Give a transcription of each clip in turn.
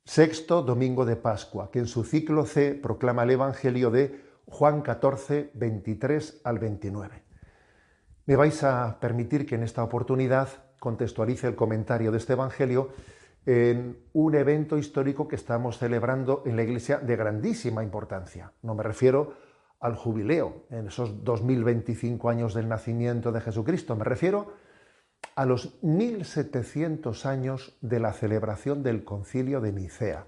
Sexto domingo de Pascua, que en su ciclo C proclama el Evangelio de Juan 14, 23 al 29. Me vais a permitir que en esta oportunidad contextualice el comentario de este Evangelio en un evento histórico que estamos celebrando en la Iglesia de grandísima importancia. No me refiero al jubileo, en esos 2025 años del nacimiento de Jesucristo, me refiero a los 1700 años de la celebración del Concilio de Nicea.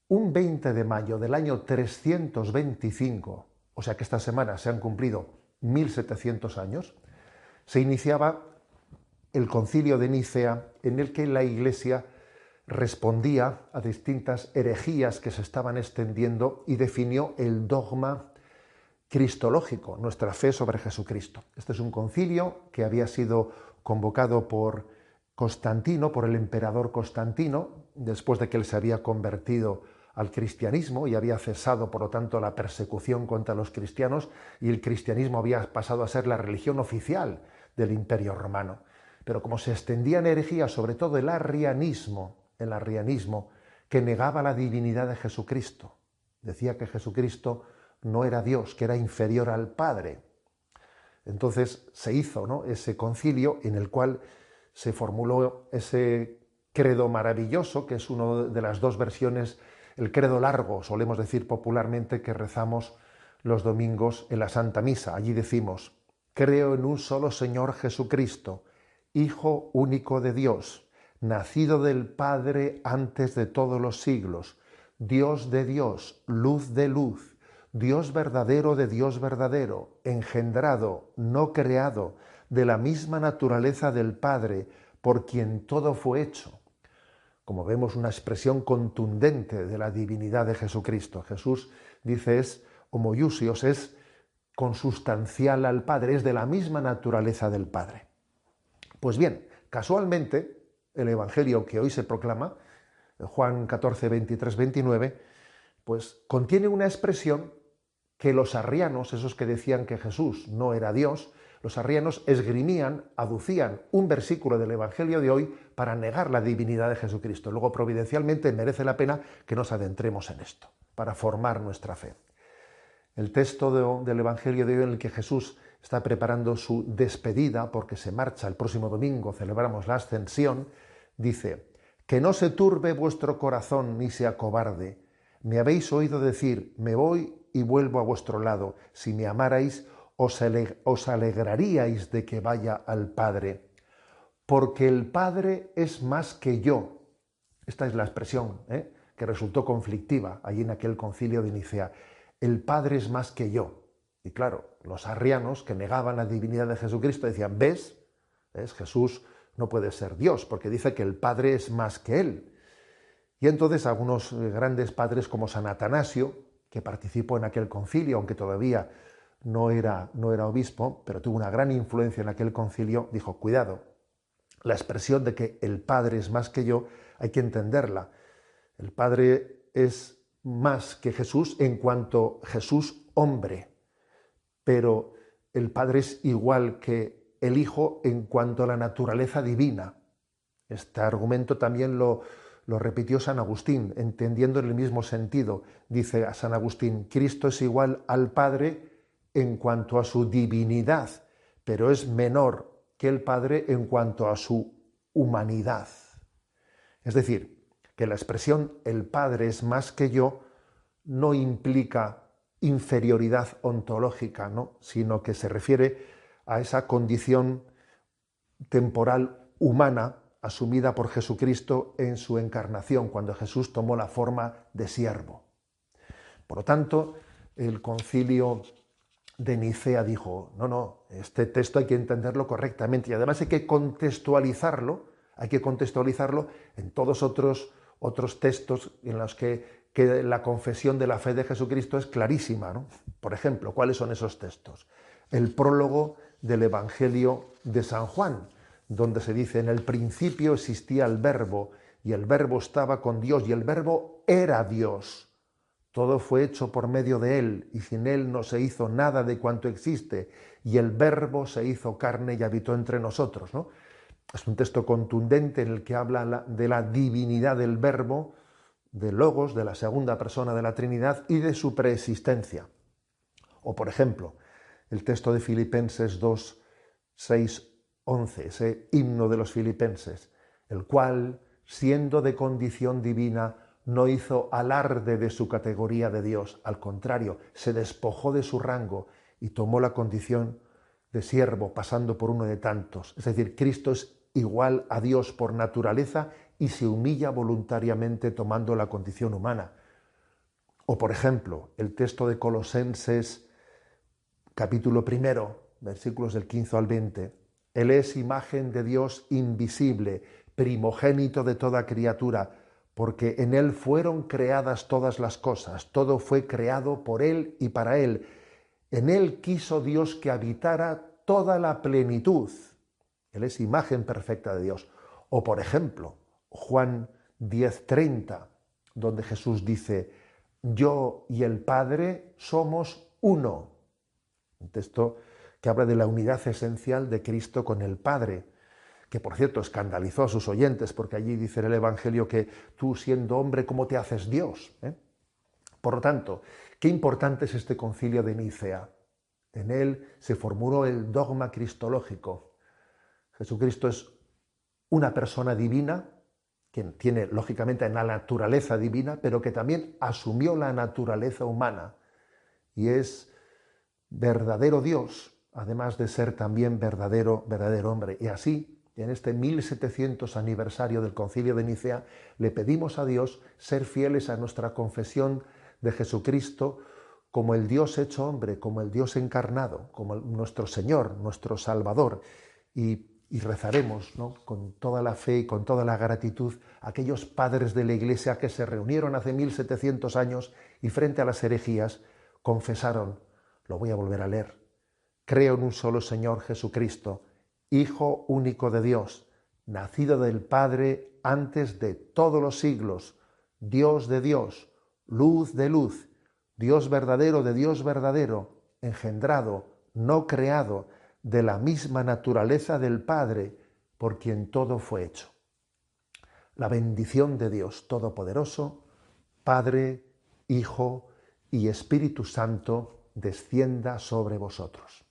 Un 20 de mayo del año 325, o sea que esta semana se han cumplido 1700 años, se iniciaba el Concilio de Nicea, en el que la Iglesia respondía a distintas herejías que se estaban extendiendo y definió el dogma cristológico, nuestra fe sobre Jesucristo. Este es un concilio que había sido convocado por Constantino, por el emperador Constantino, después de que él se había convertido al cristianismo y había cesado, por lo tanto, la persecución contra los cristianos, y el cristianismo había pasado a ser la religión oficial del Imperio Romano. Pero como se extendían herejías, sobre todo el arrianismo, que negaba la divinidad de Jesucristo, decía que Jesucristo no era Dios, que era inferior al Padre. Entonces se hizo, ¿no?, ese concilio en el cual se formuló ese credo maravilloso, que es una de las dos versiones, el credo largo, solemos decir popularmente, que rezamos los domingos en la Santa Misa. Allí decimos: creo en un solo Señor Jesucristo, Hijo único de Dios, nacido del Padre antes de todos los siglos, Dios de Dios, luz de luz, Dios verdadero de Dios verdadero, engendrado, no creado, de la misma naturaleza del Padre, por quien todo fue hecho. Como vemos, una expresión contundente de la divinidad de Jesucristo. Jesús, dice, es homoiousios, es consustancial al Padre, es de la misma naturaleza del Padre. Pues bien, casualmente, el Evangelio que hoy se proclama, Juan 14, 23, 29, pues contiene una expresión que los arrianos, esos que decían que Jesús no era Dios, los arrianos esgrimían, aducían un versículo del Evangelio de hoy para negar la divinidad de Jesucristo. Luego, providencialmente, merece la pena que nos adentremos en esto, para formar nuestra fe. El texto del Evangelio de hoy, en el que Jesús está preparando su despedida, porque se marcha el próximo domingo, celebramos la Ascensión, dice: que no se turbe vuestro corazón ni se acobarde. Me habéis oído decir: me voy y vuelvo a vuestro lado. Si me amarais, os alegraríais de que vaya al Padre. Porque el Padre es más que yo. Esta es la expresión que resultó conflictiva allí en aquel concilio de Nicea. El Padre es más que yo. Y claro, los arrianos, que negaban la divinidad de Jesucristo, decían: ¿ves? Jesús no puede ser Dios, porque dice que el Padre es más que él. Y entonces algunos grandes padres, como San Atanasio, que participó en aquel concilio, aunque todavía no era obispo, pero tuvo una gran influencia en aquel concilio, dijo: cuidado, la expresión de que el Padre es más que yo hay que entenderla. El Padre es más que Jesús en cuanto Jesús hombre, pero el Padre es igual que el Hijo en cuanto a la naturaleza divina. Este argumento también lo repitió San Agustín, entendiendo en el mismo sentido. Dice a San Agustín: Cristo es igual al Padre en cuanto a su divinidad, pero es menor que el Padre en cuanto a su humanidad. Es decir, que la expresión el Padre es más que yo no implica inferioridad ontológica, ¿no?, sino que se refiere a esa condición temporal humana asumida por Jesucristo en su encarnación, cuando Jesús tomó la forma de siervo. Por lo tanto, el concilio de Nicea dijo: no, este texto hay que entenderlo correctamente, y además hay que contextualizarlo en todos otros textos en los que la confesión de la fe de Jesucristo es clarísima, ¿no? Por ejemplo, ¿cuáles son esos textos? El prólogo del Evangelio de San Juan, donde se dice: en el principio existía el Verbo, y el Verbo estaba con Dios, y el Verbo era Dios. Todo fue hecho por medio de él, y sin él no se hizo nada de cuanto existe, y el Verbo se hizo carne y habitó entre nosotros, ¿no? Es un texto contundente en el que habla de la divinidad del Verbo, del Logos, de la segunda persona de la Trinidad y de su preexistencia. O, por ejemplo, el texto de Filipenses 2, 6, 11, ese himno de los filipenses, el cual, siendo de condición divina, no hizo alarde de su categoría de Dios, al contrario, se despojó de su rango y tomó la condición de siervo, pasando por uno de tantos. Es decir, Cristo es igual a Dios por naturaleza y se humilla voluntariamente tomando la condición humana. O, por ejemplo, el texto de Colosenses, capítulo 1, versículos del 15 al 20. Él es imagen de Dios invisible, primogénito de toda criatura, porque en Él fueron creadas todas las cosas, todo fue creado por Él y para Él. En Él quiso Dios que habitara toda la plenitud. Él es imagen perfecta de Dios. O, por ejemplo, Juan 10:30, donde Jesús dice, yo y el Padre somos uno. Un texto que habla de la unidad esencial de Cristo con el Padre, que por cierto escandalizó a sus oyentes, porque allí dice en el Evangelio que tú siendo hombre, ¿cómo te haces Dios? Por lo tanto, qué importante es este concilio de Nicea. En él se formuló el dogma cristológico. Jesucristo es una persona divina, que tiene lógicamente la naturaleza divina, pero que también asumió la naturaleza humana y es verdadero Dios, además de ser también verdadero hombre. Y así, en este 1700 aniversario del Concilio de Nicea, le pedimos a Dios ser fieles a nuestra confesión de Jesucristo como el Dios hecho hombre, como el Dios encarnado, como nuestro Señor, nuestro Salvador. Y rezaremos, ¿no?, con toda la fe y con toda la gratitud a aquellos padres de la Iglesia que se reunieron hace 1700 años y frente a las herejías confesaron, lo voy a volver a leer, creo en un solo Señor Jesucristo, Hijo único de Dios, nacido del Padre antes de todos los siglos, Dios de Dios, luz de luz, Dios verdadero de Dios verdadero, engendrado, no creado, de la misma naturaleza del Padre, por quien todo fue hecho. La bendición de Dios Todopoderoso, Padre, Hijo y Espíritu Santo, descienda sobre vosotros.